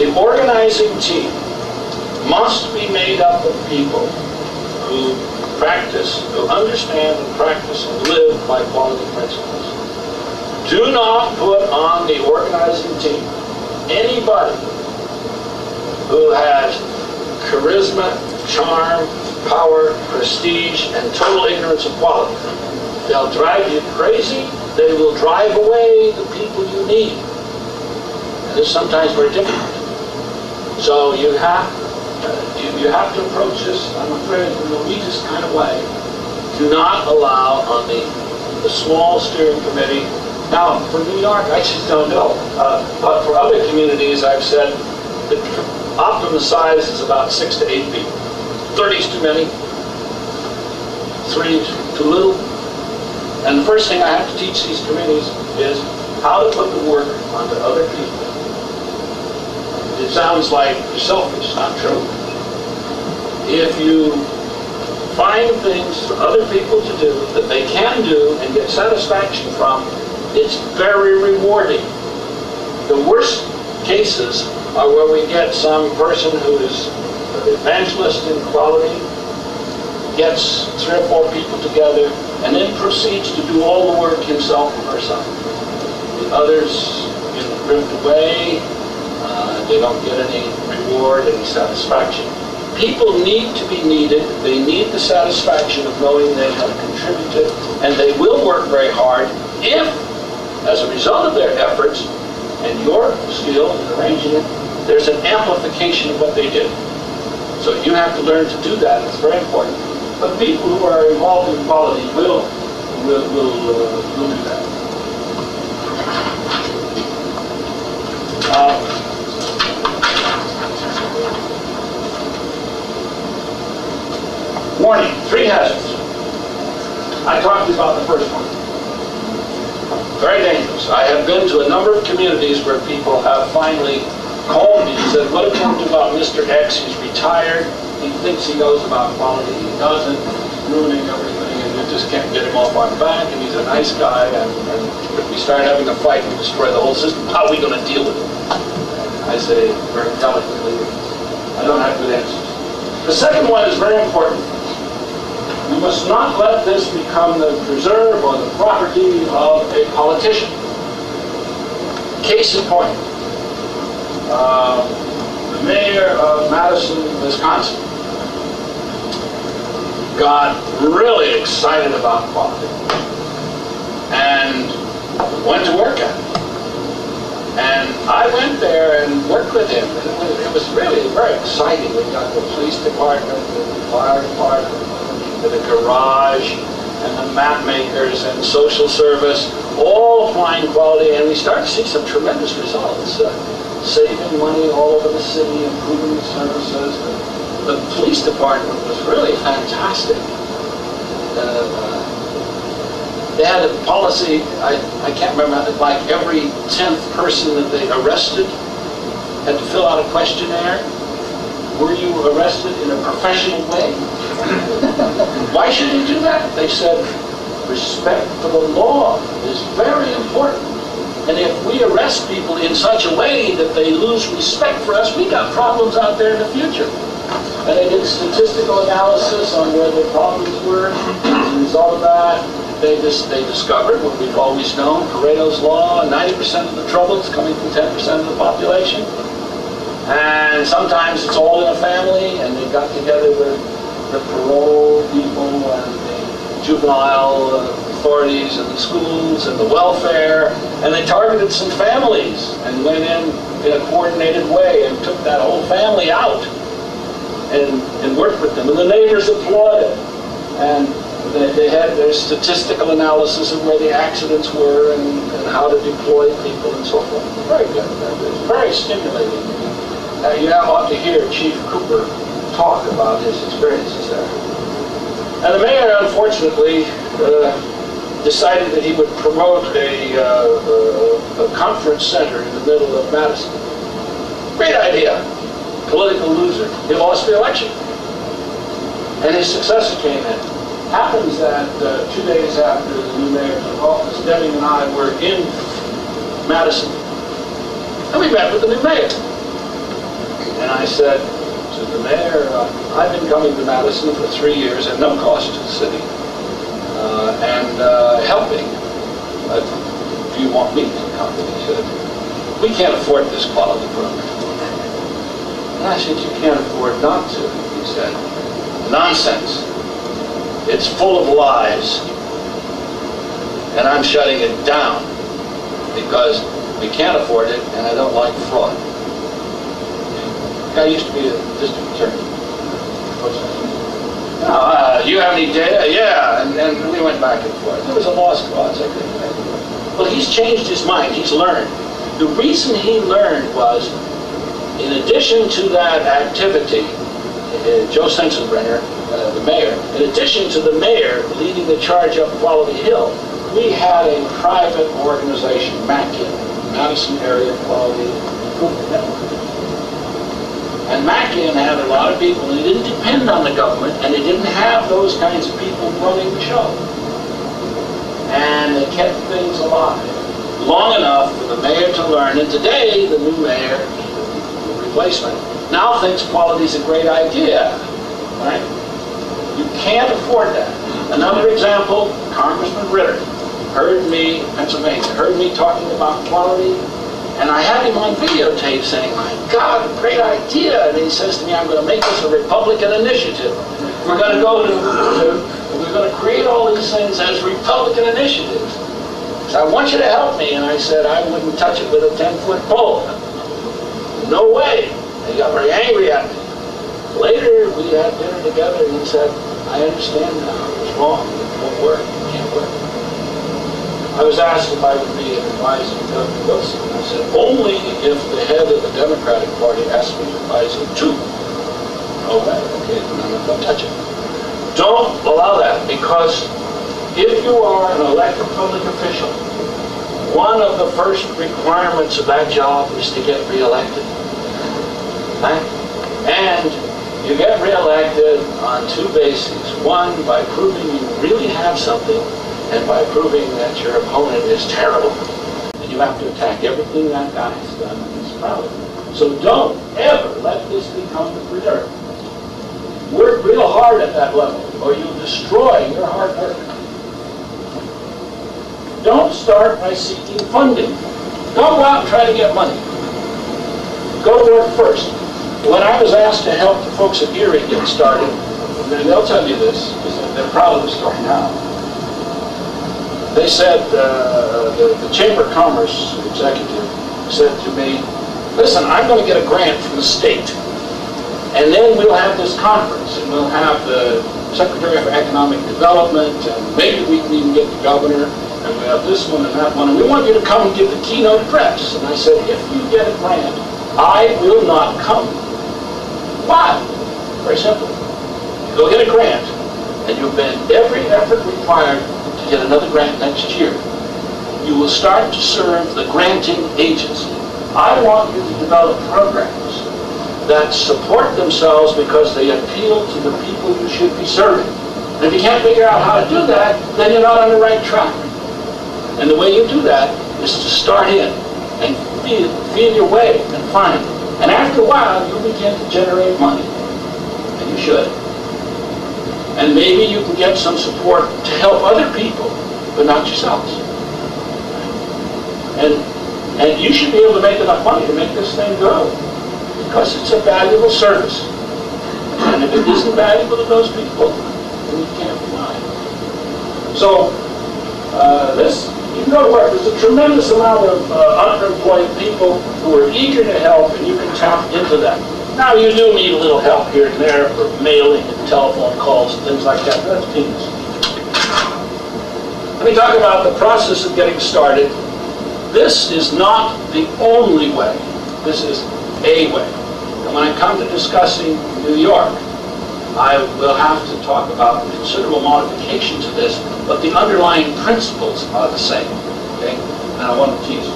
The organizing team must be made up of people who practice, who understand and practice and live by quality principles. Do not put on the organizing team anybody who has charisma, charm, power, prestige, and total ignorance of quality. They'll drive you crazy. They will drive away the people you need. And this is sometimes very difficult. So you have to approach this, I'm afraid, in the elitist kind of way. Do not allow on the small steering committee. Now, for New York, I just don't know. But for other communities, I've said the optimum size is about 6 to 8 people. 30 is too many. 3 is too little. And the first thing I have to teach these committees is how to put the work onto other people. It sounds like you're selfish, not true. If you find things for other people to do that they can do and get satisfaction from, it's very rewarding. The worst cases are where we get some person who is an evangelist in quality, gets 3 or 4 people together, and then proceeds to do all the work himself or herself. The others drift away. They don't get any reward, any satisfaction. People need to be needed. They need the satisfaction of knowing they have contributed, and they will work very hard if, as a result of their efforts and your skill in arranging it, there's an amplification of what they did. So you have to learn to do that. It's very important. But people who are involved in quality will do that. Warning, 3 hazards. I talked to you about the first one. Very dangerous. I have been to a number of communities where people have finally called me and said, what do you do about Mr. X? He's retired. He thinks he knows about quality. He doesn't. He's ruining everything, and you just can't get him off our back, and he's a nice guy, and if we start having a fight and destroy the whole system, how are we going to deal with it? I say very delicately, I don't have good answers. The second one is very important. We must not let this become the preserve or the property of a politician. Case in point, the mayor of Madison, Wisconsin, got really excited about quality and went to work at it. And I went there and worked with him. It was really very exciting. We got the police department, the fire department, the garage, and the map makers, and social service, all applying quality, and we started to see some tremendous results. Saving money all over the city, improving the services. The police department was really fantastic. They had a policy, I can't remember, like every 10th person that they arrested had to fill out a questionnaire. Were you arrested in a professional way? Why should you do that? They said, respect for the law is very important. And if we arrest people in such a way that they lose respect for us, we got problems out there in the future. And they did statistical analysis on where the problems were. As a result of that, they discovered what we've always known, Pareto's law, 90% of the trouble is coming from 10% of the population. And sometimes it's all in a family, and they got together with the parole people and the juvenile authorities and the schools and the welfare, and they targeted some families and went in a coordinated way and took that whole family out and worked with them. And the neighbors applauded. And they had their statistical analysis of where the accidents were and how to deploy people and so forth. Very good. It was very stimulating. You ought to hear Chief Cooper talk about his experiences there. And the mayor, unfortunately, decided that he would promote a conference center in the middle of Madison. Great idea. Political loser. He lost the election. And his successor came in. Happens that 2 days after the new mayor took office, Deming and I were in Madison. And we met with the new mayor. I said to the mayor, I've been coming to Madison for 3 years at no cost to the city, and helping. Do you want me to come? And he said, we can't afford this quality program. And I said, you can't afford not to. He said, nonsense. It's full of lies, and I'm shutting it down because we can't afford it, and I don't like fraud. I used to be a district attorney. You have any data? Yeah, and we went back and forth. It was a lost cause. I couldn't make it. Well, he's changed his mind. He's learned. The reason he learned was, in addition to that activity, Joe Sensenbrenner, the mayor, in addition to the mayor leading the charge up Quality Hill, we had a private organization, MACIN, Madison Area Quality Improvement Network. And MACIN had a lot of people, and they didn't depend on the government, and they didn't have those kinds of people running the show. And they kept things alive long enough for the mayor to learn. And today, the new mayor, the replacement, now thinks quality is a great idea, right? You can't afford that. Another example, Congressman Ritter heard me, Pennsylvania, heard me talking about quality, and I had him on videotape saying, my God, great idea. And he says to me, I'm going to make this a Republican initiative. We're going to go we're going to create all these things as Republican initiatives. So I want you to help me. And I said, I wouldn't touch it with a 10-foot pole. No way. And he got very angry at me. Later, we had dinner together, and he said, I understand now. It was wrong. It won't work. It can't work. I was asked if I would be an advisor to Governor Wilson. I said, only if the head of the Democratic Party asked me to advise him too. Oh, okay, then I'm not going to touch it. Don't allow that, because if you are an elected public official, one of the first requirements of that job is to get reelected. Right? And you get reelected on two bases. One, by proving you really have something, and by proving that your opponent is terrible. And you have to attack everything that guy has done and he's proud of it. So don't ever let this become the preserve. Work real hard at that level, or you'll destroy your hard work. Don't start by seeking funding. Don't go out and try to get money. Go work first. When I was asked to help the folks at Erie get started, and they'll tell you this, because they're proud of the story now. They said, the Chamber of Commerce executive said to me, listen, I'm going to get a grant from the state, and then we'll have this conference, and we'll have the Secretary of Economic Development, and maybe we can even get the governor, and we have this one and that one, and we want you to come and give the keynote address. And I said, if you get a grant, I will not come. Why? Very simple. You go get a grant, and you bend every effort required to get another grant next year. You will start to serve the granting agency. I want you to develop programs that support themselves because they appeal to the people you should be serving. And if you can't figure out how to do that, then you're not on the right track. And the way you do that is to start in and feel your way and find. And after a while, you'll begin to generate money. And you should. And maybe you can get some support to help other people, but not yourselves. And you should be able to make enough money to make this thing grow, because it's a valuable service. And if it isn't valuable to those people, then you can't fly. So, you can go to work. There's a tremendous amount of underemployed people who are eager to help, and you can tap into that. Now, you do need a little help here and there for mailing and telephone calls and things like that. That's peanuts. Let me talk about the process of getting started. This is not the only way. This is a way. And when I come to discussing New York, I will have to talk about considerable modifications of this, but the underlying principles are the same. Okay? And I want to tease you.